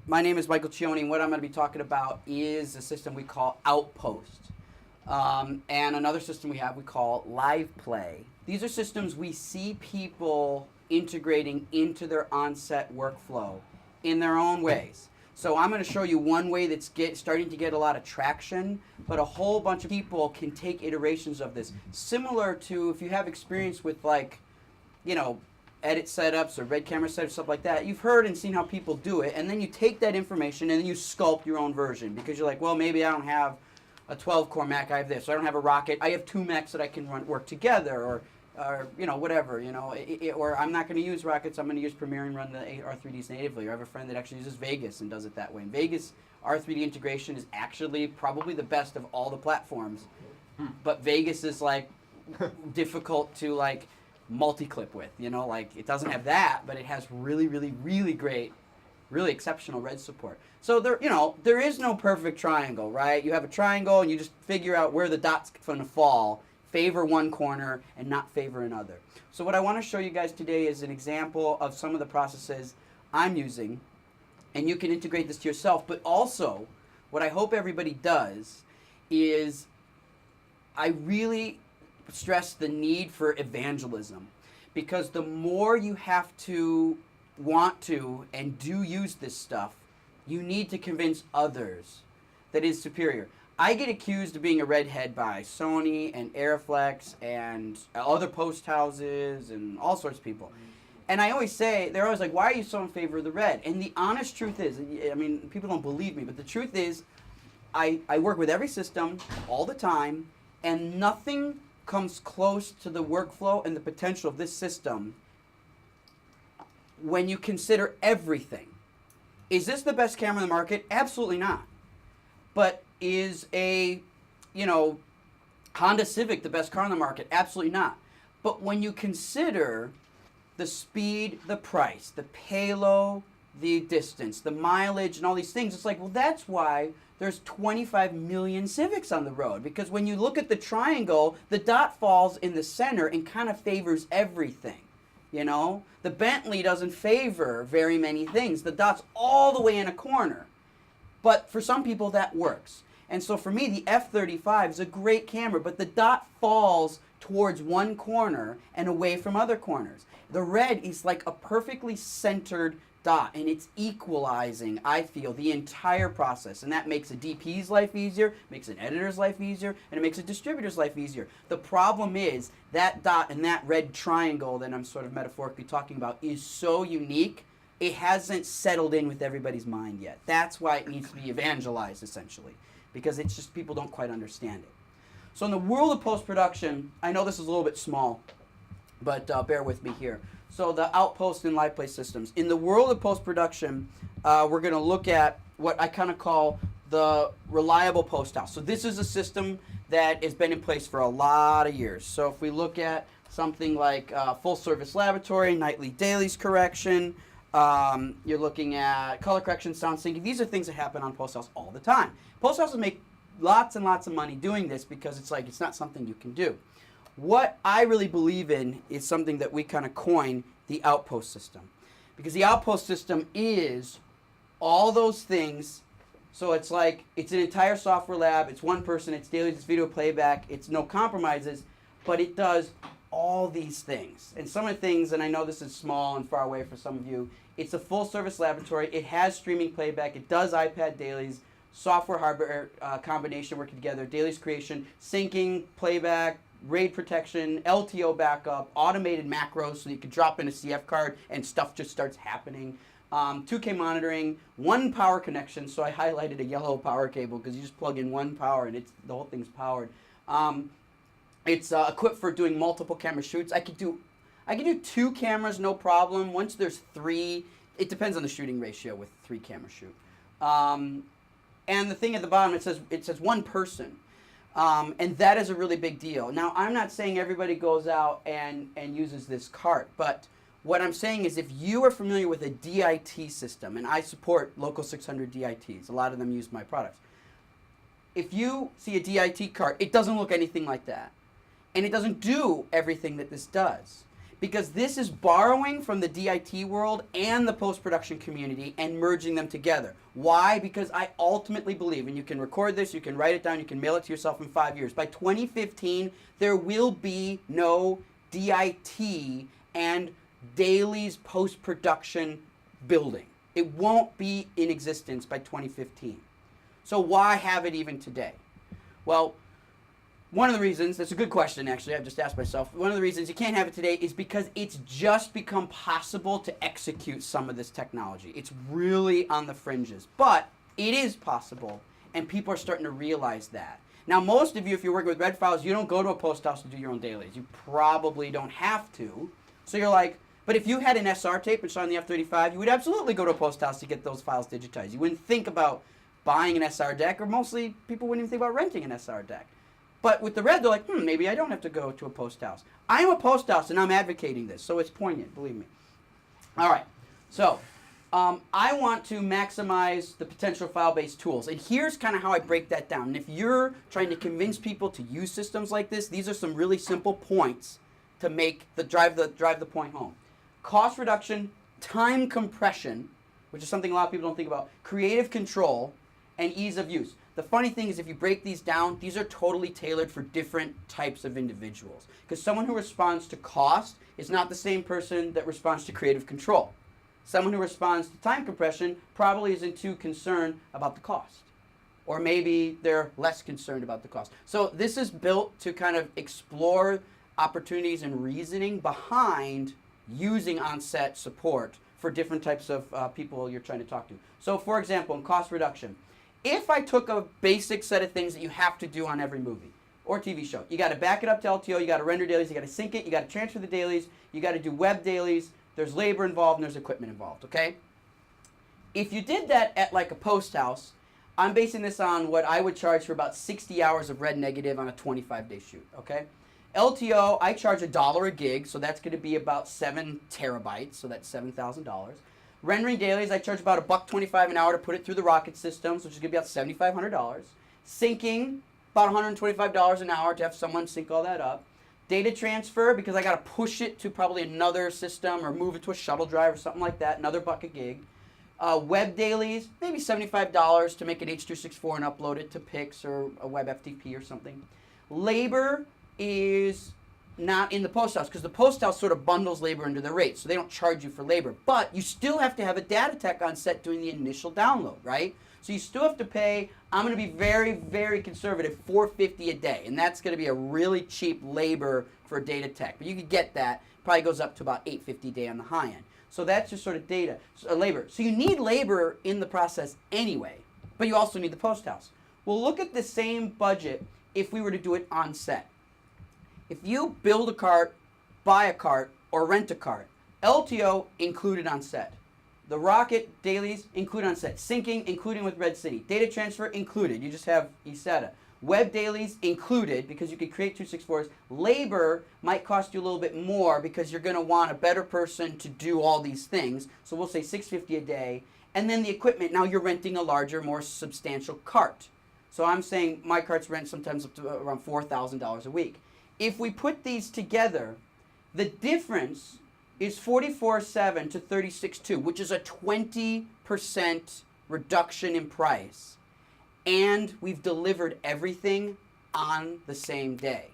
My name is Michael Cioni, and what I'm going to be talking about is a system we call OutPost. And another system we call Live Play. These are systems we see people integrating into their on-set workflow in their own ways. So I'm going to show you one way that's starting to get a lot of traction, but a whole bunch of people can take iterations of this. Similar to if you have experience with, like, you know, edit setups or red camera setups, stuff like that. You've heard and seen how people do it, and then you take that information and then you sculpt your own version, because you're like, well, maybe I don't have a 12-core Mac, I have this. So I don't have a Rocket, I have two Macs that I can work together, or you know, whatever, you know, or I'm not going to use Rockets, I'm going to use Premiere and run the R3Ds natively. Or I have a friend that actually uses Vegas and does it that way. And Vegas R3D integration is actually probably the best of all the platforms, but Vegas is like difficult to like multi-clip with, you know, like it doesn't have that, but it has really, really, really great, really exceptional red support. So there, you know, there is no perfect triangle, right? You have a triangle and you just figure out where the dot's going to fall, favor one corner and not favor another. So what I want to show you guys today is an example of some of the processes I'm using, and you can integrate this to yourself. But also, what I hope everybody does is, I really stress the need for evangelism, because the more you have to want to and do use this stuff, you need to convince others that it's superior. I get accused of being a redhead by Sony and Airflex and other post houses and all sorts of people. And I always say, they're always like, why are you so in favor of the red? And the honest truth is, I mean, people don't believe me, but the truth is, I work with every system all the time, and nothing comes close to the workflow and the potential of this system when you consider everything. Is this the best camera in the market? Absolutely not. But is a, you know, Honda Civic the best car in the market? Absolutely not. But when you consider the speed, the price, the payload, the distance, the mileage, and all these things, it's like, well, that's why there's 25 million Civics on the road. Because when you look at the triangle, the dot falls in the center and kind of favors everything. You know, the Bentley doesn't favor very many things. The dot's all the way in a corner. But for some people, that works. And so for me, the F35 is a great camera, but the dot falls towards one corner and away from other corners. The red is like a perfectly centered dot, and it's equalizing, I feel, the entire process. And that makes a DP's life easier, makes an editor's life easier, and it makes a distributor's life easier. The problem is that dot and that red triangle that I'm sort of metaphorically talking about is so unique, it hasn't settled in with everybody's mind yet. That's why it needs to be evangelized, essentially, because it's just people don't quite understand it. So in the world of post-production, I know this is a little bit small, but bear with me here. So the OutPost and Live Play systems. In the world of post-production, we're going to look at what I kind of call the reliable post house. So this is a system that has been in place for a lot of years. So if we look at something like full service laboratory, nightly dailies correction, you're looking at color correction, sound syncing. These are things that happen on post house all the time. Post houses make lots and lots of money doing this because it's like, it's not something you can do. What I really believe in is something that we kind of coined the OutPost system. Because the OutPost system is all those things. So it's like, it's an entire software lab, it's one person, it's dailies, it's video playback, it's no compromises, but it does all these things. And some of the things, and I know this is small and far away for some of you, it's a full service laboratory, it has streaming playback, it does iPad dailies, software hardware combination working together, dailies creation, syncing, playback, RAID protection, LTO backup, automated macros so you can drop in a CF card and stuff just starts happening. 2K monitoring, one power connection, so I highlighted a yellow power cable because you just plug in one power and the whole thing's powered. It's equipped for doing multiple camera shoots. I could do 2 cameras, no problem. Once there's 3, it depends on the shooting ratio with 3 camera shoot. And the thing at the bottom, it says one person. And that is a really big deal. Now, I'm not saying everybody goes out and uses this cart, but what I'm saying is if you are familiar with a DIT system, and I support local 600 DITs, a lot of them use my products. If you see a DIT cart, it doesn't look anything like that. And it doesn't do everything that this does. Because this is borrowing from the DIT world and the post-production community and merging them together. Why? Because I ultimately believe, and you can record this, you can write it down, you can mail it to yourself in 5 years. By 2015, there will be no DIT and dailies post-production building. It won't be in existence by 2015. So why have it even today? Well, one of the reasons, that's a good question actually, I've just asked myself, one of the reasons you can't have it today is because it's just become possible to execute some of this technology. It's really on the fringes, but it is possible, and people are starting to realize that. Now, most of you, if you're working with red files, you don't go to a post house to do your own dailies. You probably don't have to. So you're like, but if you had an SR tape and saw on the F-35, you would absolutely go to a post house to get those files digitized. You wouldn't think about buying an SR deck, or mostly people wouldn't even think about renting an SR deck. But with the red, they're like, maybe I don't have to go to a post house. I'm a post house, and I'm advocating this, so it's poignant, believe me. All right, so I want to maximize the potential file-based tools, and here's kind of how I break that down. And if you're trying to convince people to use systems like this, these are some really simple points to make drive the point home. Cost reduction, time compression, which is something a lot of people don't think about, creative control, and ease of use. The funny thing is, if you break these down, these are totally tailored for different types of individuals. Because someone who responds to cost is not the same person that responds to creative control. Someone who responds to time compression probably isn't too concerned about the cost. Or maybe they're less concerned about the cost. So this is built to kind of explore opportunities and reasoning behind using on-set support for different types of people you're trying to talk to. So for example, in cost reduction, if I took a basic set of things that you have to do on every movie or TV show, you got to back it up to LTO, you got to render dailies, you got to sync it, you got to transfer the dailies, you got to do web dailies, there's labor involved, and there's equipment involved, okay? If you did that at like a post house, I'm basing this on what I would charge for about 60 hours of red negative on a 25-day shoot, okay? LTO, I charge $1 a gig, so that's going to be about 7 terabytes, so that's $7,000. Rendering dailies, I charge about $1.25 an hour to put it through the rocket systems, which is going to be about $7,500. Syncing, about $125 an hour to have someone sync all that up. Data transfer, because I got to push it to probably another system or move it to a shuttle drive or something like that, another $1 a gig. Web dailies, maybe $75 to make an H.264 and upload it to Pix or a web FTP or something. Labor is not in the post house, because the post house sort of bundles labor into their rate, so they don't charge you for labor. But you still have to have a data tech on set doing the initial download, right? So you still have to pay, I'm going to be very, very conservative, $450 a day. And that's going to be a really cheap labor for a data tech. But you could get that, probably goes up to about $850 a day on the high end. So that's just sort of labor. So you need labor in the process anyway, but you also need the post house. Well, look at the same budget if we were to do it on set. If you build a cart, buy a cart, or rent a cart, LTO included on set. The rocket dailies included on set. Syncing including with Red City. Data transfer included. You just have ESATA. Web dailies included because you could create 264s. Labor might cost you a little bit more because you're going to want a better person to do all these things. So we'll say $650 a day. And then the equipment, now you're renting a larger, more substantial cart. So I'm saying my carts rent sometimes up to around $4,000 a week. If we put these together, the difference is 44.7 to 36.2, which is a 20% reduction in price. And we've delivered everything on the same day.